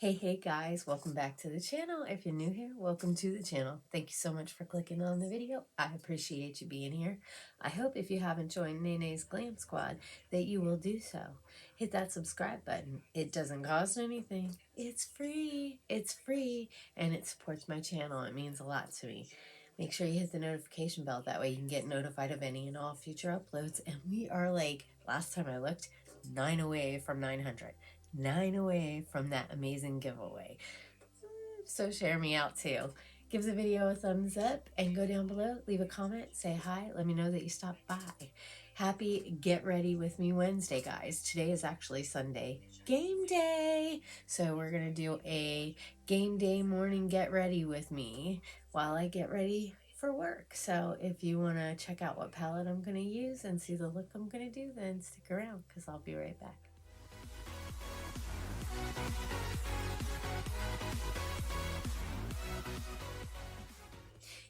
Hey guys, welcome back to the channel. If you're new here, welcome to the channel. Thank you so much for clicking on the video. I appreciate you being here. I hope if you haven't joined Nene's Glam Squad that you will do so. Hit that subscribe button. It doesn't cost anything. It's free. It's free and it supports my channel. It means a lot to me. Make sure you hit the notification bell. That way you can get notified of any and all future uploads. And we are like, last time I looked, 9 away from 900. 9 away from that amazing giveaway. So share me out too. Give the video a thumbs up and go down below, leave a comment, say hi, let me know that you stopped by. Happy Get Ready With Me Wednesday, guys. Today is actually Sunday, game day. So we're gonna do a game day morning get ready with me while I get ready for work. So if you wanna check out what palette I'm gonna use and see the look I'm gonna do, then stick around because I'll be right back.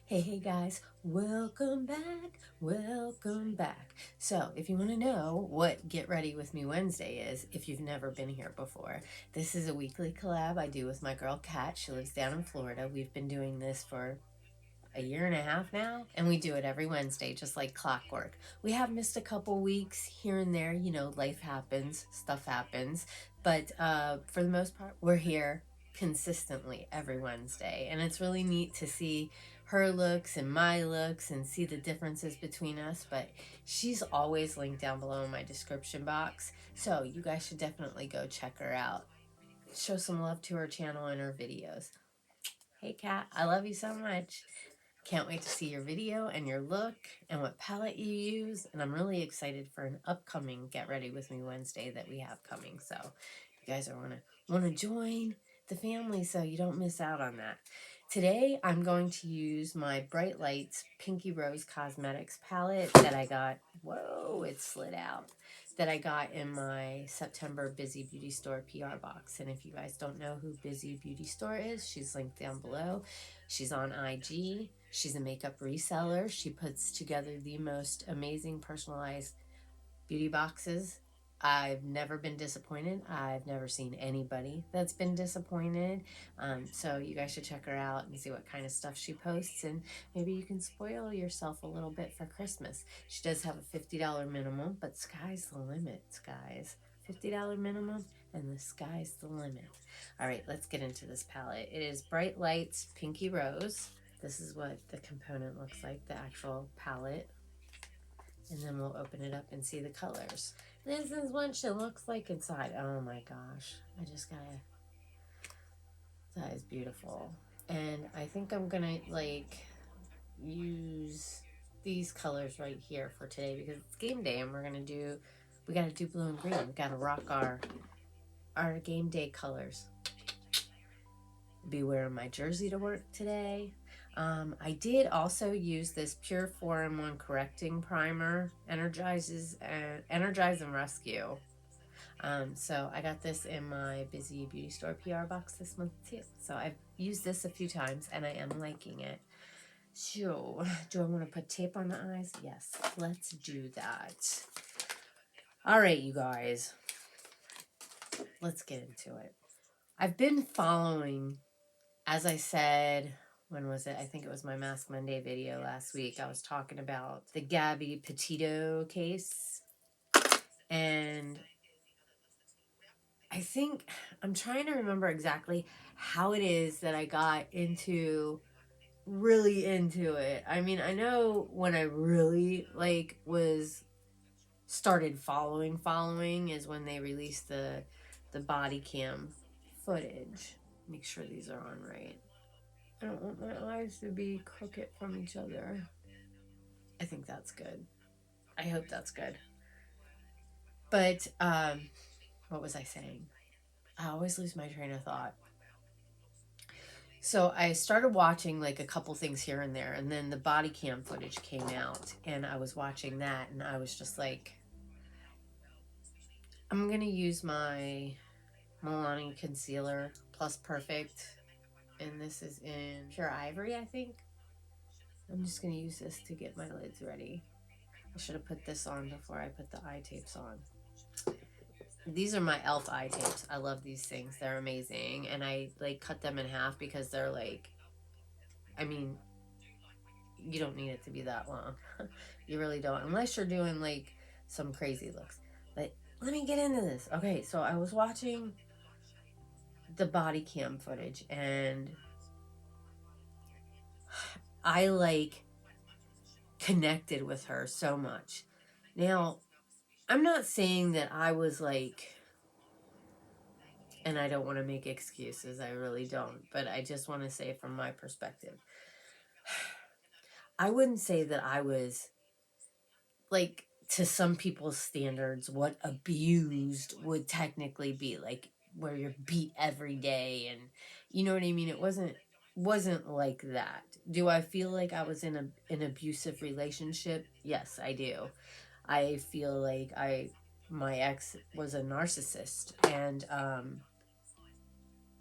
Hey guys, welcome back. So if you want to know what Get Ready With Me Wednesday is, if you've never been here before, this is a weekly collab I do with my girl Kat. She lives down in Florida. We've been doing this for a year and a half now, and we do it every Wednesday, just like clockwork. We have missed a couple weeks here and there, you know, life happens, stuff happens, but for the most part, we're here consistently every Wednesday, and it's really neat to see her looks and my looks and see the differences between us. But she's always linked down below in my description box, so you guys should definitely go check her out. Show some love to her channel and her videos. Hey Kat, I love you so much. Can't wait to see your video and your look and what palette you use. And I'm really excited for an upcoming Get Ready With Me Wednesday that we have coming. So if you guys are want to join the family so you don't miss out on that. Today I'm going to use my Bright Lights Pinky Rose Cosmetics palette that I got. Whoa, it slid out. That I got in my September Bizy Beauty Store PR box. And if you guys don't know who Bizy Beauty Store is, she's linked down below. She's on IG. She's a makeup reseller. She puts together the most amazing personalized beauty boxes. I've never been disappointed. I've never seen anybody that's been disappointed. So you guys should check her out and see what kind of stuff she posts, and maybe you can spoil yourself a little bit for Christmas. She does have a $50 minimum, but sky's the limit, guys. $50 minimum and the sky's the limit. All right, let's get into this palette. It is Bright Lights Pinky Rose. This is what the component looks like, the actual palette. And then we'll open it up and see the colors. This is what she looks like inside. Oh my gosh. I just gotta... That is beautiful. And I think I'm gonna like use these colors right here for today because it's game day and we gotta do blue and green. We gotta rock our game day colors. Be wearing my jersey to work today. I did also use this Pure 4-in-1 Correcting Primer, Energize and Rescue. So I got this in my Bizy Beauty Store PR box this month too. So I've used this a few times and I am liking it. So, do I want to put tape on the eyes? Yes, let's do that. All right, you guys. Let's get into it. I've been following, as I said, when was it? I think it was my Mask Monday video last week. I was talking about the Gabby Petito case. And I think, I'm trying to remember exactly how it is that I got really into it. I mean, I know when I really started following is when they released the body cam footage. Make sure these are on right. I don't want my eyes to be crooked from each other. I think that's good. I hope that's good. But, what was I saying? I always lose my train of thought. So I started watching like a couple things here and there, and then the body cam footage came out, and I was watching that, and I was just like, I'm going to use my Milani Concealer Plus Perfect, and this is in Pure Ivory, I think. I'm just going to use this to get my lids ready. I should have put this on before I put the eye tapes on. these are my elf eye tapes. I love these things. They're amazing. And I like cut them in half because they're like, I mean, you don't need it to be that long. You really don't, unless you're doing like some crazy looks. But let me get into this. Okay, so I was watching the body cam footage and I like connected with her so much. Now, I'm not saying that I was like, and I don't want to make excuses, I really don't, but I just want to say from my perspective, I wouldn't say that I was like, to some people's standards, what abused would technically be, like where you're beat every day, and you know what I mean. It wasn't like that. Do I feel like I was in an abusive relationship? Yes, I do. I feel like my ex was a narcissist, and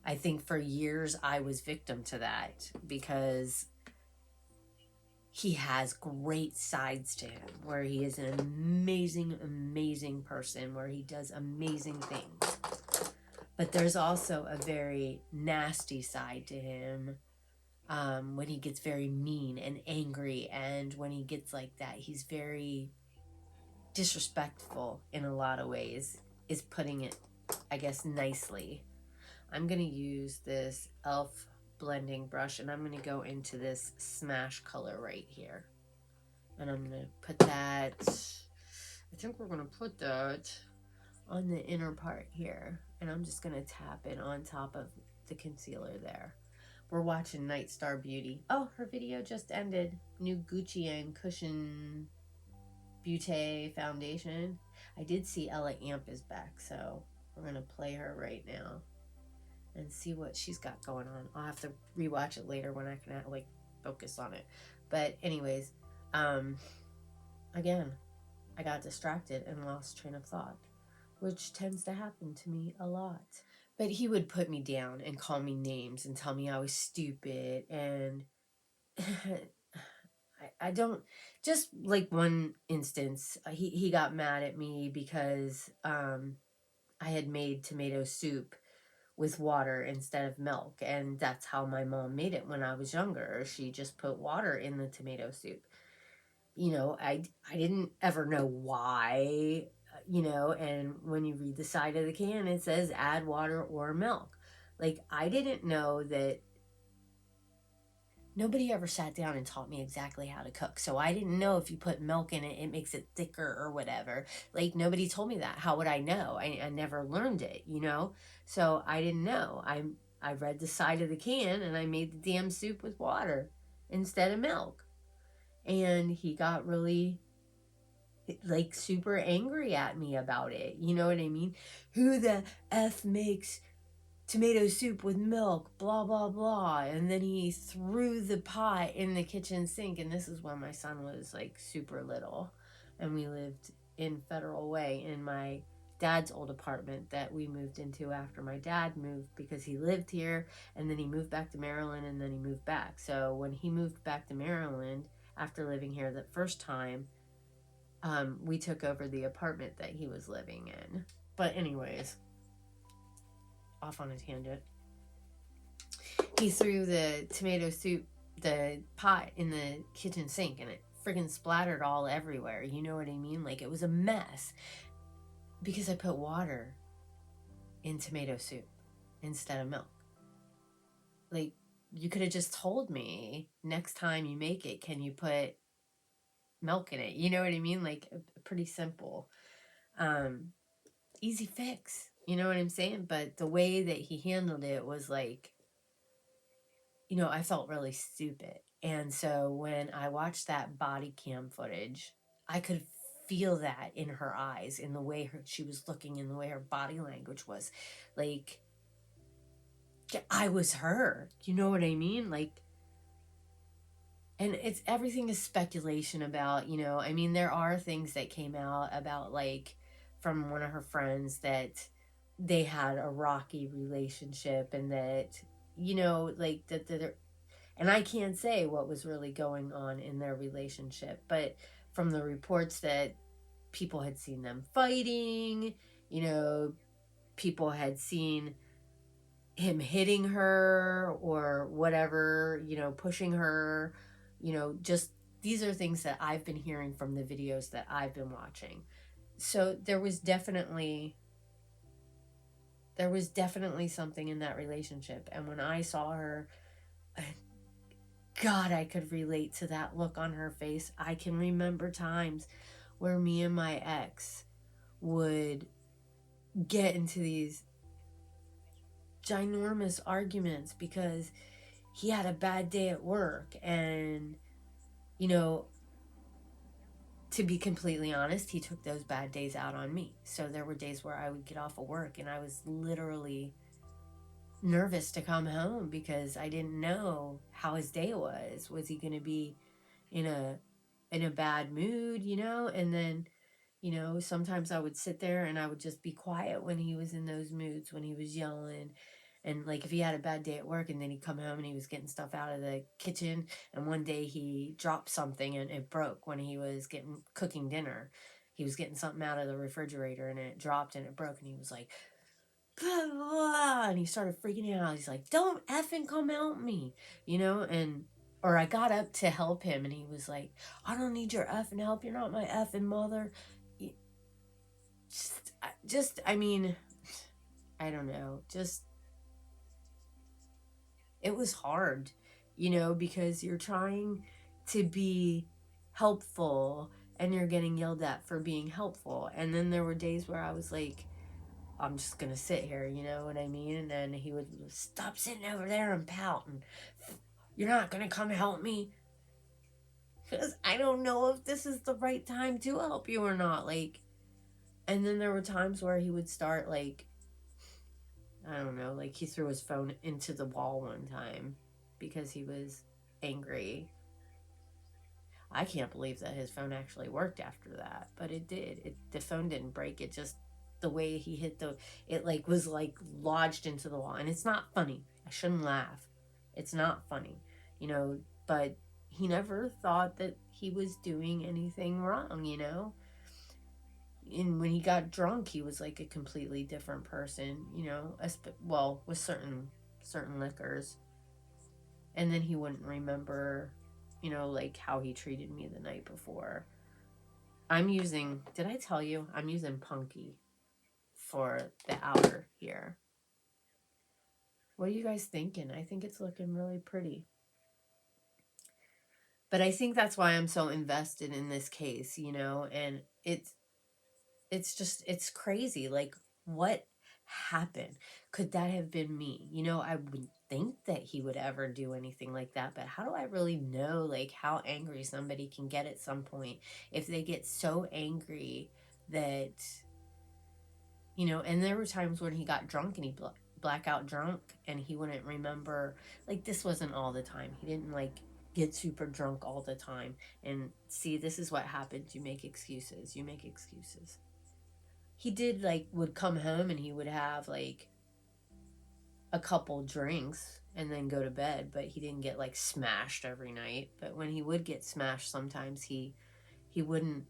I think for years I was victim to that because he has great sides to him, where he is an amazing person, where he does amazing things. But there's also a very nasty side to him, when he gets very mean and angry, and when he gets like that, he's very disrespectful in a lot of ways, is putting it, I guess, nicely. I'm going to use this e.l.f. blending brush, and I'm going to go into this Smash color right here. And I'm going to put that, I think we're going to put that on the inner part here. And I'm just going to tap it on top of the concealer there. We're watching Night Star Beauty. Oh, her video just ended. New Gucci and Cushion Beauty foundation. I did see Ella Amp is back, so we're going to play her right now and see what she's got going on. I'll have to rewatch it later when I can like focus on it. But anyways, again, I got distracted and lost train of thought, which tends to happen to me a lot. But he would put me down and call me names and tell me I was stupid, and I don't, just like one instance, he got mad at me because I had made tomato soup with water instead of milk, and that's how my mom made it when I was younger. She just put water in the tomato soup. You know, I didn't ever know why, you know, and when you read the side of the can, it says add water or milk. Like, I didn't know that. Nobody ever sat down and taught me exactly how to cook. So I didn't know if you put milk in it, it makes it thicker or whatever. Like, nobody told me that. How would I know? I never learned it, you know? So I didn't know. I read the side of the can and I made the damn soup with water instead of milk. And he got really, like, super angry at me about it. You know what I mean? Who the F makes tomato soup with milk, blah, blah, blah. And then he threw the pot in the kitchen sink. And this is when my son was like super little. And we lived in Federal Way in my dad's old apartment that we moved into after my dad moved, because he lived here and then he moved back to Maryland and then he moved back. So when he moved back to Maryland after living here the first time, we took over the apartment that he was living in. But anyways, off on a tangent. He threw the tomato soup, the pot, in the kitchen sink, and it friggin' splattered all everywhere. You know what I mean? Like, it was a mess because I put water in tomato soup instead of milk. Like, you could have just told me, next time you make it, can you put milk in it? You know what I mean? Like, pretty simple. Easy fix. You know what I'm saying? But the way that he handled it was like, you know, I felt really stupid. And so when I watched that body cam footage, I could feel that in her eyes, in the way she was looking, in the way her body language was. Like, I was her. You know what I mean? Like, and it's, everything is speculation about, you know, I mean, there are things that came out about, like, from one of her friends, that they had a rocky relationship, and that, you know, like, that and I can't say what was really going on in their relationship, but from the reports that people had seen them fighting, you know, people had seen him hitting her or whatever, you know, pushing her, you know, just these are things that I've been hearing from the videos that I've been watching. So there was definitely something in that relationship. And when I saw her, God, I could relate to that look on her face. I can remember times where me and my ex would get into these ginormous arguments because he had a bad day at work. And, you know, to be completely honest, he took those bad days out on me. So there were days where I would get off of work and I was literally nervous to come home because I didn't know how his day was. Was he going to be in a bad mood, you know? And then, you know, sometimes I would sit there and I would just be quiet when he was in those moods, when he was yelling. And like if he had a bad day at work and then he'd come home and he was getting stuff out of the kitchen, and one day he dropped something and it broke when he was cooking dinner. He was getting something out of the refrigerator and it dropped and it broke, and he was like, blah, blah, and he started freaking out. He's like, don't effing come help me, you know? And or I got up to help him and he was like, I don't need your effing help, you're not my effing mother. I mean, I don't know, just it was hard, you know, because you're trying to be helpful and you're getting yelled at for being helpful. And then there were days where I was like, I'm just gonna sit here, you know what I mean? And then he would stop sitting over there and pouting. You're not gonna come help me because I don't know if this is the right time to help you or not. Like, and then there were times where he would start like, I don't know, like he threw his phone into the wall one time because he was angry. I can't believe that his phone actually worked after that, but it did. The phone didn't break. It just the way he hit it like was like lodged into the wall, and it's not funny. I shouldn't laugh. It's not funny, you know. But he never thought that he was doing anything wrong, you know. And when he got drunk, he was like a completely different person, you know. Well, with certain liquors, and then he wouldn't remember, you know, like how he treated me the night before. I'm using, did I tell you? I'm using Punky for the outer here. What are you guys thinking? I think it's looking really pretty. But I think that's why I'm so invested in this case, you know, and it's just, it's crazy. Like, what happened? Could that have been me? You know, I would think that he would ever do anything like that, but how do I really know, like, how angry somebody can get at some point if they get so angry that, you know, and there were times when he got drunk and he blackout drunk and he wouldn't remember, like, this wasn't all the time. He didn't, like, get super drunk all the time. And see, this is what happens. You make excuses. You make excuses. He did, like, would come home and he would have like a couple drinks and then go to bed, but he didn't get like smashed every night. But when he would get smashed, sometimes he wouldn't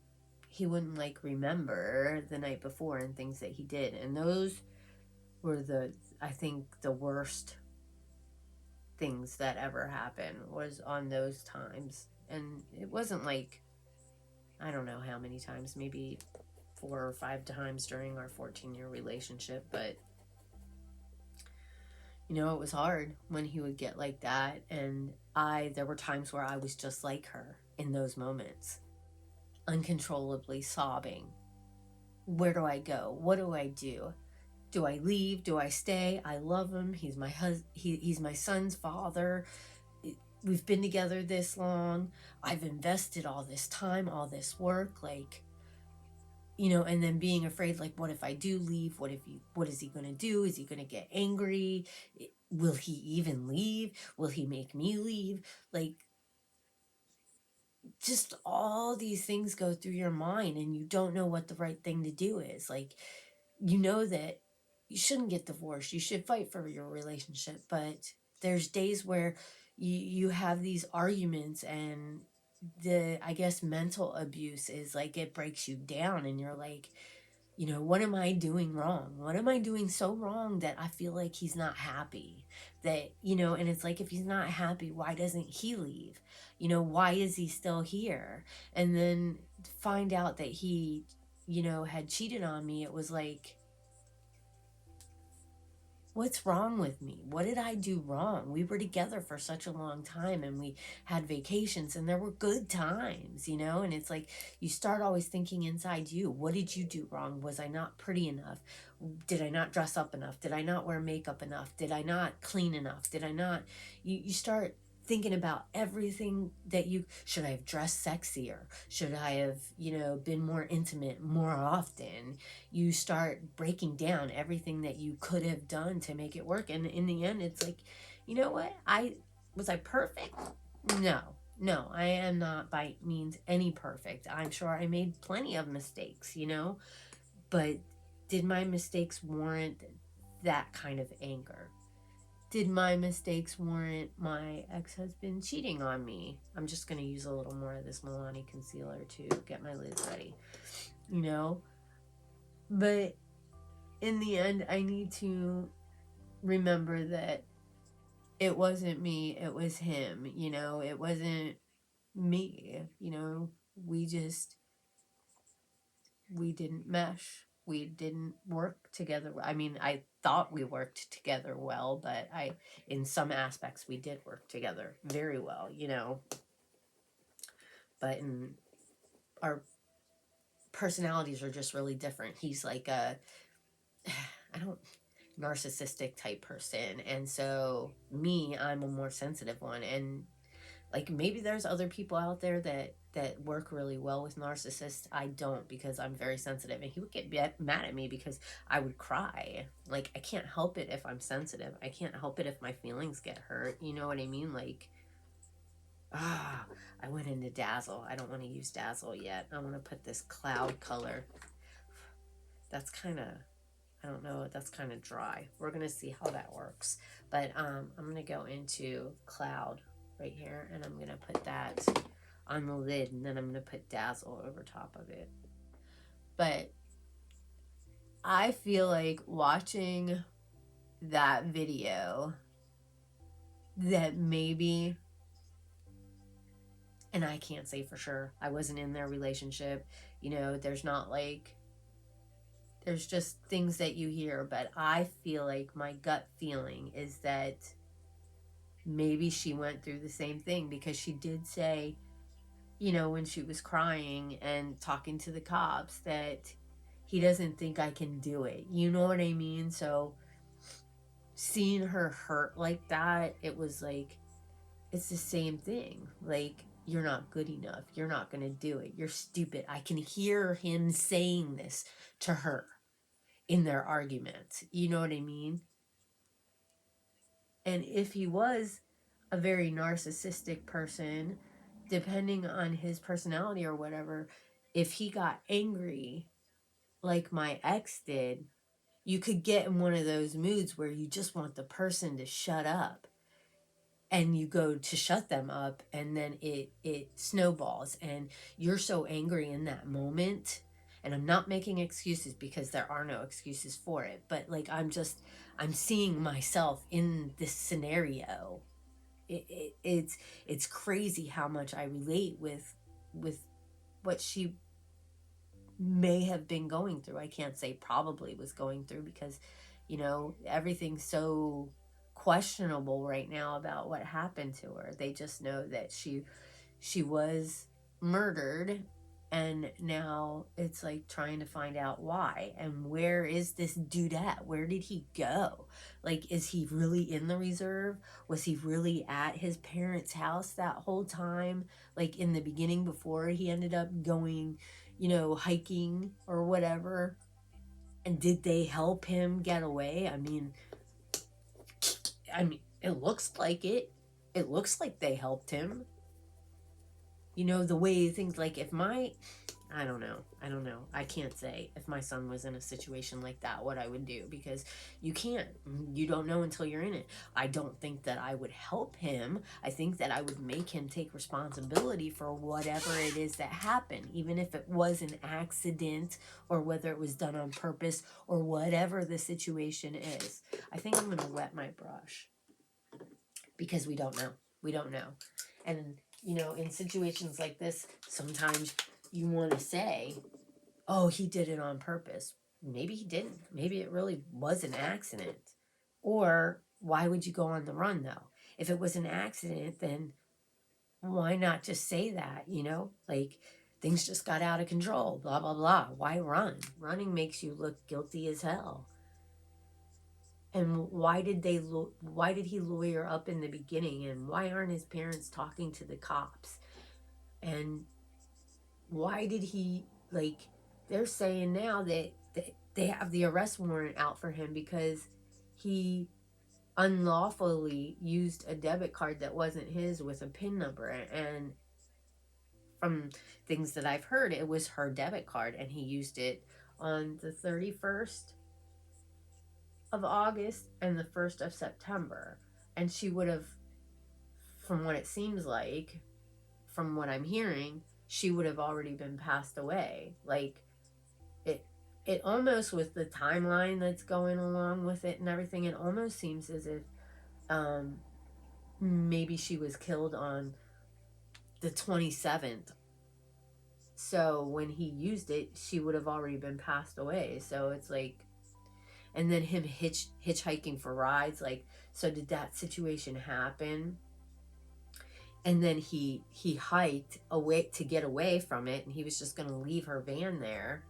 like remember the night before and things that he did. And those were I think the worst things that ever happened was on those times. And it wasn't like, I don't know how many times, maybe 4 or 5 times during our 14-year relationship, but you know, it was hard when he would get like that. And there were times where I was just like her in those moments, uncontrollably sobbing. Where do I go? What do I do? Do I leave? Do I stay? I love him. He's my he's my son's father. We've been together this long. I've invested all this time, all this work, like, you know, and then being afraid, like, what if I do leave? What is he going to do? Is he going to get angry? Will he even leave? Will he make me leave? Like, just all these things go through your mind and you don't know what the right thing to do is. Like, you know that you shouldn't get divorced. You should fight for your relationship. But there's days where you have these arguments, and I guess mental abuse is like, it breaks you down and you're like, You know, what am I doing wrong? What am I doing so wrong that I feel like he's not happy? That, you know, and it's like, if he's not happy, why doesn't he leave? You know, why is he still here? And then find out that he, you know, had cheated on me. It was like, what's wrong with me? What did I do wrong? We were together for such a long time, and we had vacations, and there were good times, you know? And it's like, you start always thinking inside you, what did you do wrong? Was I not pretty enough? Did I not dress up enough? Did I not wear makeup enough? Did I not clean enough? Did I not? You start thinking about everything that you should. I have dressed sexier? Should I have, you know, been more intimate more often? You start breaking down everything that you could have done to make it work, and in the end it's like, you know what, was I perfect? No, I am not by means any perfect. I'm sure I made plenty of mistakes, you know, but did my mistakes warrant that kind of anger? Did my mistakes warrant my ex-husband cheating on me? I'm just going to use a little more of this Milani concealer to get my lids ready, you know? But in the end, I need to remember that it wasn't me, it was him, you know? It wasn't me, you know? We didn't mesh. We didn't work together. I mean, I thought we worked together well, but in some aspects, we did work together very well, you know? But in our personalities are just really different. He's like a, narcissistic type person, and so me, I'm a more sensitive one. And like, maybe there's other people out there that work really well with narcissists. I don't, because I'm very sensitive, and he would get mad at me because I would cry. Like, I can't help it if I'm sensitive. I can't help it if my feelings get hurt, you know what I mean? Like, I went into Dazzle. I don't want to use Dazzle yet. I want to put this cloud color. That's kind of, I don't know, that's kind of dry. We're going to see how that works. But I'm going to go into Cloud right here, and I'm going to put that on the lid, and then I'm going to put Dazzle over top of it. But I feel like watching that video that maybe, and I can't say for sure, I wasn't in their relationship, you know, there's just things that you hear, but I feel like my gut feeling is that maybe she went through the same thing, because she did say, you know, when she was crying and talking to the cops, that he doesn't think I can do it. You know what I mean? So seeing her hurt like that, it was like, it's the same thing. Like, you're not good enough. You're not going to do it. You're stupid. I can hear him saying this to her in their argument. You know what I mean? And if he was a very narcissistic person, depending on his personality or whatever, if he got angry like my ex did, you could get in one of those moods where you just want the person to shut up, and you go to shut them up, and then it snowballs, and you're so angry in that moment. And I'm not making excuses, because there are no excuses for it, but like, I'm seeing myself in this scenario. It's crazy how much I relate with what she may have been going through. I can't say probably was going through, because, you know, everything's so questionable right now about what happened to her. They just know that she was murdered, and now it's like trying to find out why, and where is this dude at? Where did he go? Like, is he really in the reserve? Was he really at his parents' house that whole time, like in the beginning, before he ended up going, you know, hiking or whatever? And did they help him get away? I mean, it looks like it. It looks like they helped him. You know, the way things, like, if I don't know. I don't know. I can't say if my son was in a situation like that what I would do, because you can't. You don't know until you're in it. I don't think that I would help him. I think that I would make him take responsibility for whatever it is that happened, even if it was an accident or whether it was done on purpose or whatever the situation is. I think I'm going to wet my brush because we don't know. We don't know. And, you know, in situations like this, sometimes you want to say, oh, he did it on purpose. Maybe he didn't. Maybe it really was an accident. Or why would you go on the run, though? If it was an accident, then why not just say that, you know? Like, things just got out of control, blah, blah, blah. Why run? Running makes you look guilty as hell. And why did he lawyer up in the beginning, and why aren't his parents talking to the cops? And why did he, like, they're saying now that they have the arrest warrant out for him because he unlawfully used a debit card that wasn't his with a PIN number. And from things that I've heard, it was her debit card, and he used it on the 31st of August and the 1st of September. And she would have, from what it seems like, from what I'm hearing, she would have already been passed away. Like, it almost, with the timeline that's going along with it and everything, it almost seems as if maybe she was killed on the 27th. So when he used it, she would have already been passed away. So it's like, and then him hitchhiking for rides. Like, so did that situation happen? And then he hiked away to get away from it, and he was just going to leave her van there.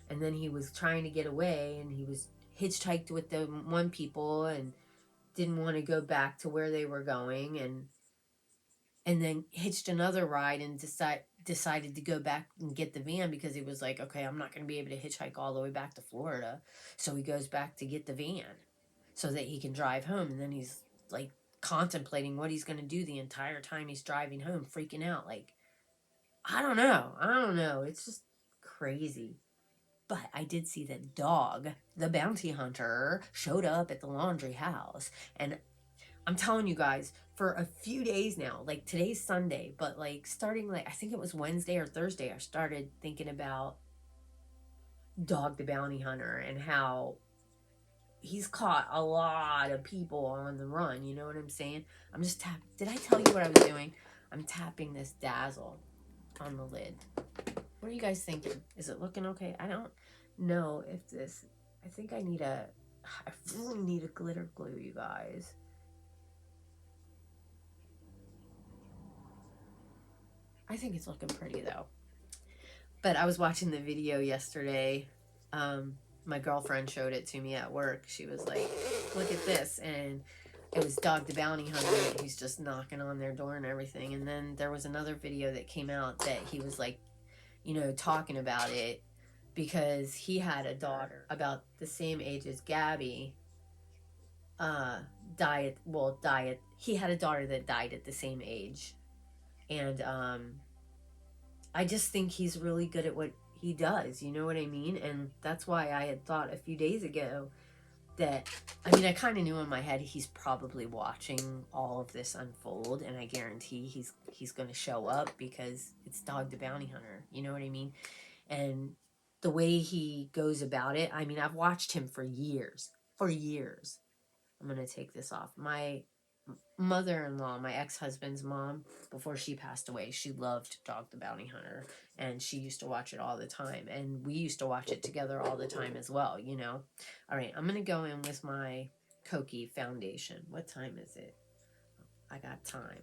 And then he was trying to get away, and he was hitchhiked with the one people and didn't want to go back to where they were going, and then hitched another ride and decided to go back and get the van, because he was like, okay, I'm not going to be able to hitchhike all the way back to Florida. So he goes back to get the van so that he can drive home. And then he's like contemplating what he's going to do the entire time he's driving home, freaking out. Like, I don't know. It's just crazy. But I did see that Dog, the bounty hunter, showed up at the laundry house. And I'm telling you guys, for a few days now, like today's Sunday, but like starting, like, I think it was Wednesday or Thursday, I started thinking about Dog the bounty hunter and how he's caught a lot of people on the run. You know what I'm saying? I'm just Did I tell you what I was doing? I'm tapping this Dazzle on the lid. What are you guys thinking? Is it looking okay? I don't know if this, I think I really need a glitter glue, you guys. I think it's looking pretty though. But I was watching the video yesterday. My girlfriend showed it to me at work. She was like, look at this. And it was Dog the bounty hunter. He's just knocking on their door and everything. And then there was another video that came out that he was like, you know, talking about it, because he had a daughter about the same age as Gabby. He had a daughter that died at the same age. And I just think he's really good at what he does, you know what I mean? And that's why I had thought a few days ago that, I mean, I kind of knew in my head he's probably watching all of this unfold, and I guarantee he's going to show up, because it's Dog the bounty hunter, you know what I mean? And the way he goes about it, I mean, I've watched him for years. I'm going to take this off. My mother-in-law, my ex-husband's mom, before she passed away, she loved Dog the bounty hunter, and she used to watch it all the time, and we used to watch it together all the time as well, you know. All right, I'm gonna go in with my Kokie foundation. What time is it? I got time.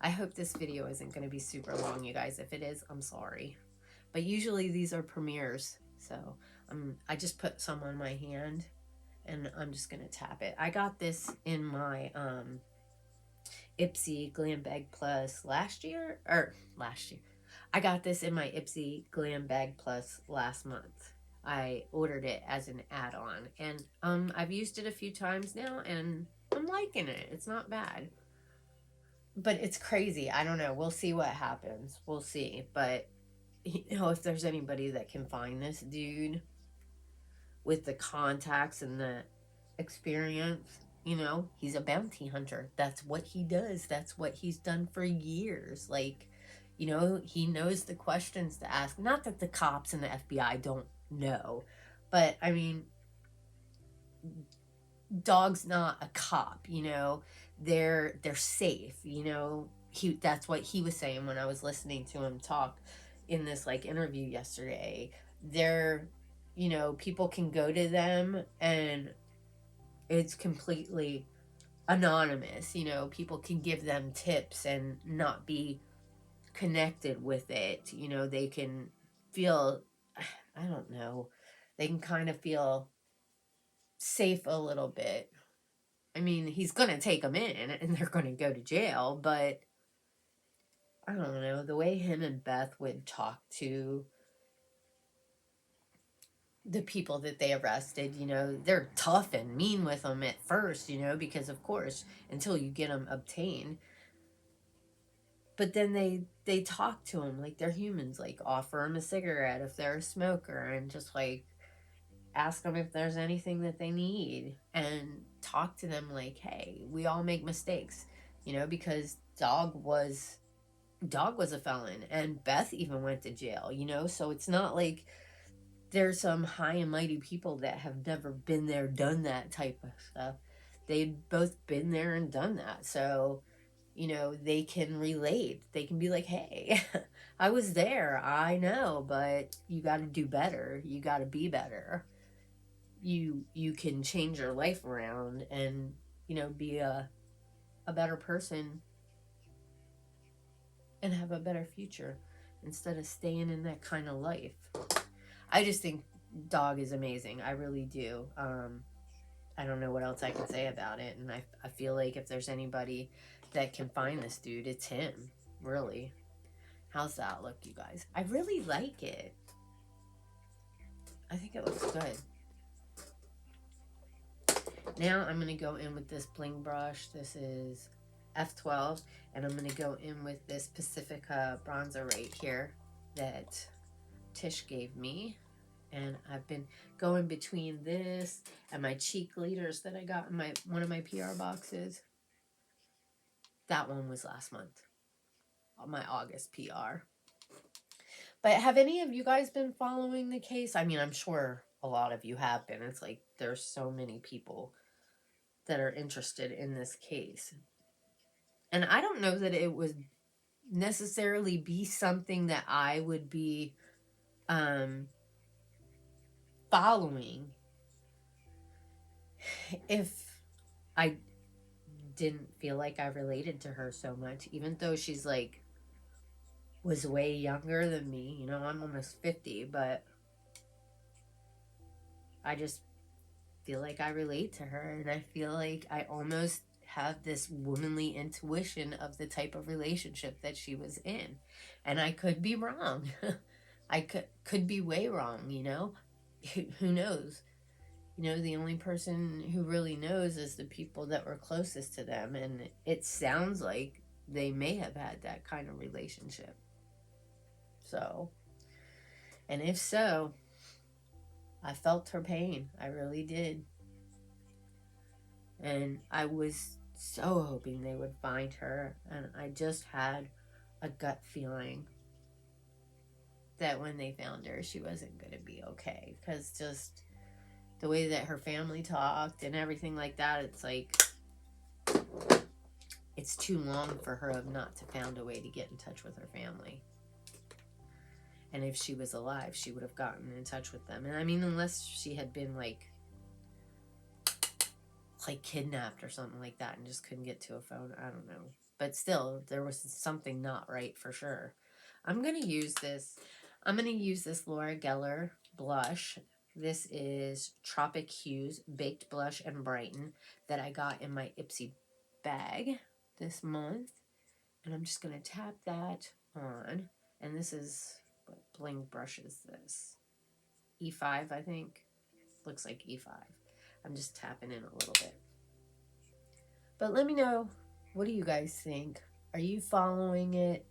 I hope this video isn't going to be super long, you guys. If it is, I'm sorry, but usually these are premieres, so I just put some on my hand and I'm just gonna tap it. I got this in my Ipsy Glam Bag Plus last year. I got this in my Ipsy Glam Bag Plus last month. I ordered it as an add-on, and I've used it a few times now, and I'm liking it. It's not bad, but it's crazy. I don't know. We'll see what happens. We'll see, but you know, if there's anybody that can find this dude with the contacts and the experience, you know, he's a bounty hunter. That's what he does. That's what he's done for years. Like, you know, he knows the questions to ask. Not that the cops and the FBI don't know, but I mean, dog's not a cop, you know. They're safe, you know. That's what he was saying when I was listening to him talk in this like interview yesterday. They're, you know, people can go to them and it's completely anonymous, you know. People can give them tips and not be connected with it, you know. They can feel, I don't know, they can kind of feel safe a little bit. I mean, he's going to take them in and they're going to go to jail, but I don't know, the way him and Beth would talk to the people that they arrested, you know, they're tough and mean with them at first, you know, because of course, until you get them obtained. But then they talk to them like they're humans, like offer them a cigarette if they're a smoker, and just like ask them if there's anything that they need, and talk to them like, hey, we all make mistakes, you know, because dog was a felon, and Beth even went to jail, you know. So it's not like there's some high and mighty people that have never been there, done that type of stuff. They've both been there and done that. So, you know, they can relate. They can be like, hey, I was there. I know, but you got to do better. You got to be better. You can change your life around and, you know, be a better person and have a better future instead of staying in that kind of life. I just think dog is amazing. I really do. I don't know what else I can say about it. And I feel like if there's anybody that can find this dude, it's him. Really. How's that look, you guys? I really like it. I think it looks good. Now I'm going to go in with this bling brush. This is F12. And I'm going to go in with this Pacifica bronzer right here that Tish gave me. And I've been going between this and my cheek leaders that I got in one of my PR boxes. That one was last month, my August PR. But have any of you guys been following the case? I mean, I'm sure a lot of you have been. It's like there's so many people that are interested in this case. And I don't know that it would necessarily be something that I would be following if I didn't feel like I related to her so much, even though she's like was way younger than me. You know, I'm almost 50, but I just feel like I relate to her, and I feel like I almost have this womanly intuition of the type of relationship that she was in. And I could be wrong. I could be way wrong, you know. Who knows? You know, the only person who really knows is the people that were closest to them, and it sounds like they may have had that kind of relationship. So, and if so, I felt her pain. I really did. And I was so hoping they would find her, and I just had a gut feeling that when they found her, she wasn't going to be okay, because just the way that her family talked and everything like that, it's like it's too long for her not to found a way to get in touch with her family. And if she was alive, she would have gotten in touch with them. And I mean, unless she had been like kidnapped or something like that and just couldn't get to a phone, I don't know. But still, there was something not right for sure. I'm going to use this Laura Geller blush. This is Tropic Hues Baked Blush and Brighten that I got in my Ipsy bag this month. And I'm just going to tap that on. And this is, what bling brush is this? E5, I think. Looks like E5. I'm just tapping in a little bit. But let me know, what do you guys think? Are you following it?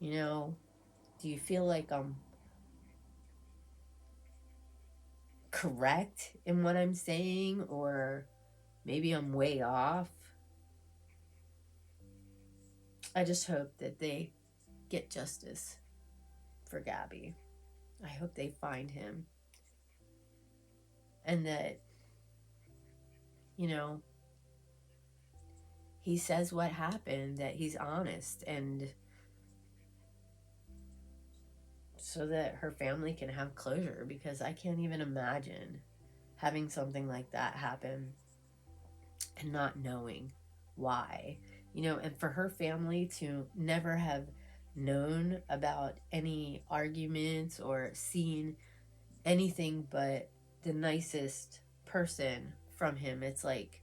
You know, Do you feel like I'm correct in what I'm saying, or maybe I'm way off? I just hope that they get justice for Gabby. I hope they find him, and that, you know, he says what happened, that he's honest, and so that her family can have closure, because I can't even imagine having something like that happen and not knowing why. You know, and for her family to never have known about any arguments or seen anything but the nicest person from him. It's like,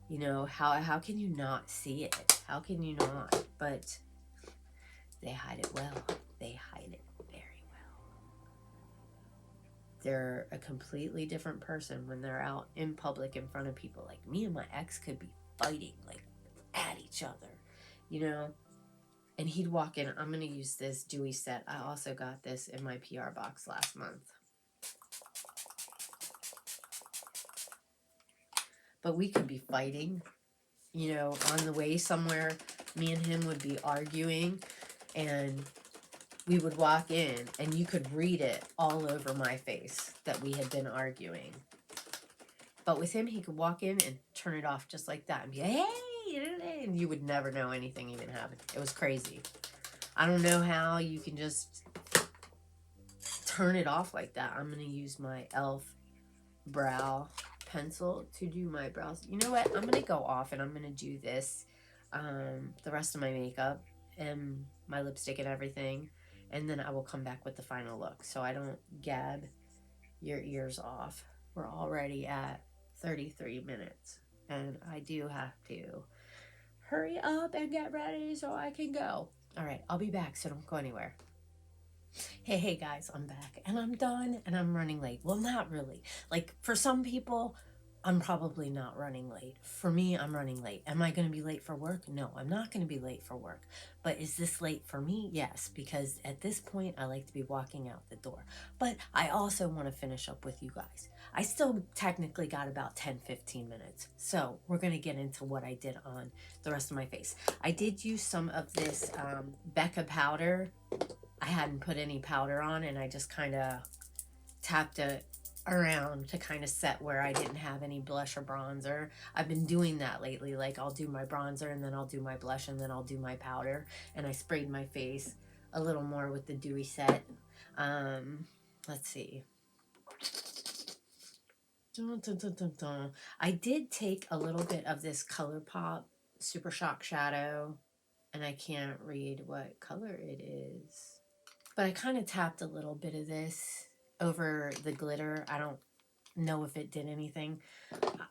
you know, how can you not see it? How can you not? But they hide it well. They hide it very well. They're a completely different person when they're out in public in front of people. Like, me and my ex could be fighting, like, at each other, you know? And he'd walk in. I'm going to use this dewy set. I also got this in my PR box last month. But we could be fighting, you know, on the way somewhere. Me and him would be arguing, and we would walk in, and you could read it all over my face that we had been arguing. But with him, he could walk in and turn it off just like that and be, hey, and you would never know anything even happened. It was crazy. I don't know how you can just turn it off like that. I'm going to use my e.l.f. brow pencil to do my brows. You know what? I'm going to go off and I'm going to do this, the rest of my makeup and my lipstick and everything. And then I will come back with the final look so I don't gab your ears off. We're already at 33 minutes and I do have to hurry up and get ready so I can go. All right, I'll be back, so don't go anywhere. Hey guys, I'm back and I'm done and I'm running late. Well, not really. Like, for some people, I'm probably not running late. For me, I'm running late. Am I going to be late for work? No, I'm not going to be late for work. But is this late for me? Yes, because at this point, I like to be walking out the door. But I also want to finish up with you guys. I still technically got about 10-15 minutes. So we're going to get into what I did on the rest of my face. I did use some of this Becca powder. I hadn't put any powder on, and I just kind of tapped it around to kind of set where I didn't have any blush or bronzer. I've been doing that lately. Like, I'll do my bronzer and then I'll do my blush and then I'll do my powder. And I sprayed my face a little more with the dewy set. Let's see. Dun, dun, dun, dun, dun. I did take a little bit of this Colourpop Super Shock Shadow, and I can't read what color it is. But I kind of tapped a little bit of this over the glitter. I don't know if it did anything.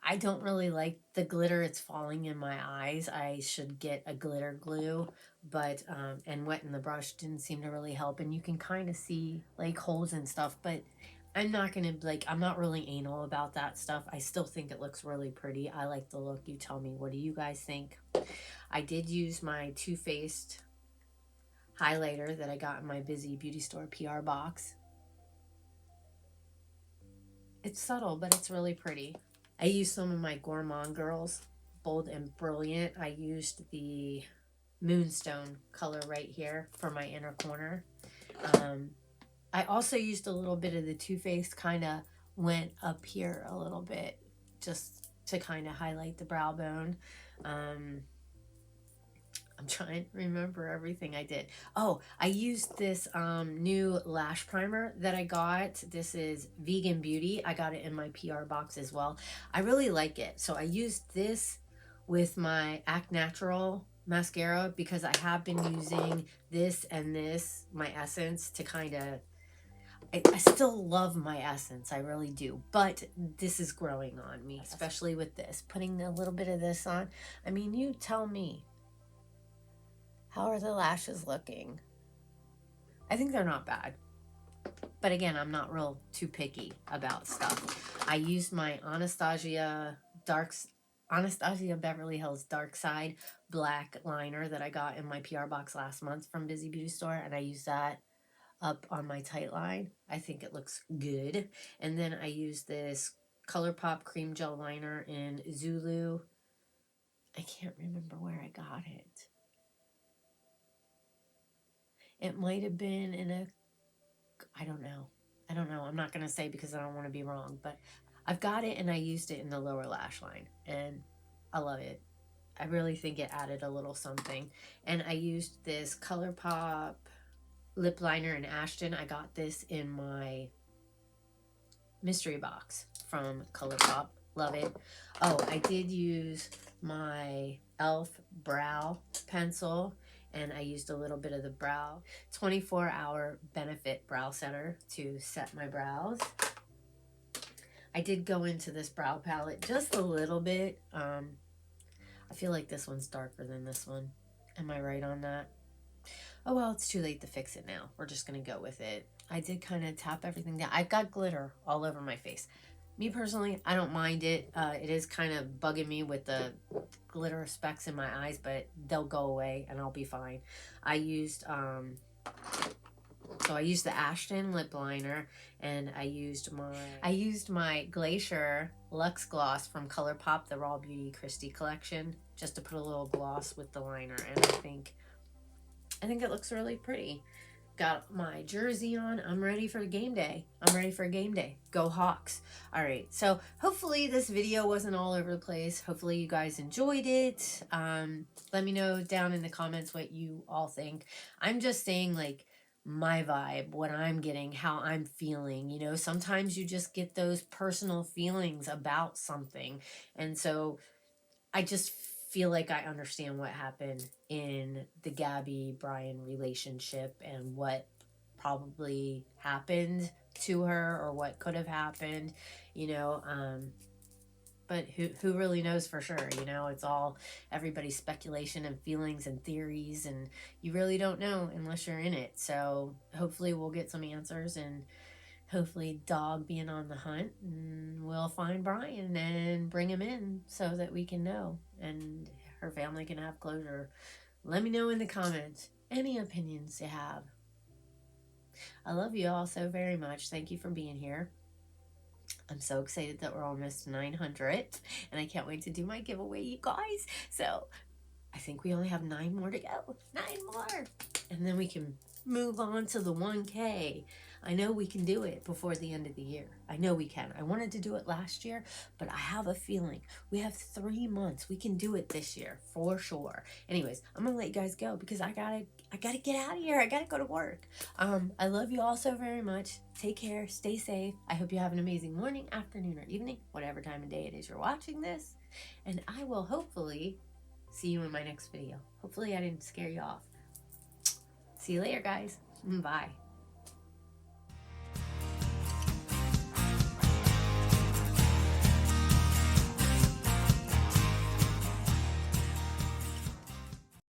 I don't really like the glitter. It's falling in my eyes. I should get a glitter glue, but and wetting the brush didn't seem to really help. And you can kind of see like holes and stuff, but I'm not gonna, like, I'm not really anal about that stuff. I still think it looks really pretty. I like the look. You tell me, what do you guys think? I did use my Too Faced highlighter that I got in my Bizy Beauty Store PR box. It's subtle, but it's really pretty. I used some of my Gourmande Girls, Bold and Brilliant. I used the Moonstone color right here for my inner corner. I also used a little bit of the Too Faced, kind of went up here a little bit just to kind of highlight the brow bone. I'm trying to remember everything I did. Oh, I used this new lash primer that I got. This is Vegan Beauty. I got it in my PR box as well. I really like it. So I used this with my Act Natural mascara because I have been using this and this, my Essence, to kind of... I still love my Essence, I really do, but this is growing on me, especially with this. Putting a little bit of this on. I mean, you tell me. How are the lashes looking? I think they're not bad. But again, I'm not real too picky about stuff. I used my Anastasia Beverly Hills Dark Side black liner that I got in my PR box last month from Bizy Beauty Store, and I used that up on my tight line. I think it looks good. And then I use this Colourpop cream gel liner in Zulu. I can't remember where I got it. It might have been in a, I don't know. I'm not going to say because I don't want to be wrong, but I've got it and I used it in the lower lash line and I love it. I really think it added a little something. And I used this Colourpop lip liner in Ashton. I got this in my mystery box from Colourpop. Love it. Oh, I did use my e.l.f. brow pencil, and I used a little bit of the brow 24-hour benefit brow setter to set my brows. I did go into this brow palette just a little bit. I feel like this one's darker than this one. Am I right on that? Oh, well, it's too late to fix it now. We're just going to go with it. I did kind of tap everything down. I've got glitter all over my face. Me personally, I don't mind it. It is kind of bugging me with the glitter specks in my eyes, but they'll go away and I'll be fine. I used the Ashton lip liner, and I used my Glacier Luxe Gloss from Colourpop, the Raw Beauty Christie collection, just to put a little gloss with the liner, and I think it looks really pretty. Got my jersey on. I'm ready for game day. Go Hawks. All right. So hopefully this video wasn't all over the place. Hopefully you guys enjoyed it. Let me know down in the comments what you all think. I'm just saying, like, my vibe, what I'm getting, how I'm feeling. You know, sometimes you just get those personal feelings about something. And so I just feel like I understand what happened in the Gabby Brian relationship and what probably happened to her or what could have happened, you know, but who really knows for sure? You know, it's all everybody's speculation and feelings and theories, and you really don't know unless you're in it. So hopefully we'll get some answers, and hopefully Dog being on the hunt, and we'll find Brian and bring him in so that we can know and her family can have closure. Let me know in the comments any opinions you have. I love you all so very much. Thank you for being here. I'm so excited that we're almost 900, and I can't wait to do my giveaway, you guys. So I think we only have 9 more to go. 9 more. And then we can move on to the 1K. I know we can do it before the end of the year. I know we can. I wanted to do it last year, but I have a feeling we have 3 months. We can do it this year for sure. Anyways, I'm gonna let you guys go because I gotta get out of here. I gotta go to work. I love you all so very much. Take care. Stay safe. I hope you have an amazing morning, afternoon, or evening, whatever time of day it is you're watching this. And I will hopefully see you in my next video. Hopefully I didn't scare you off. See you later, guys. Bye.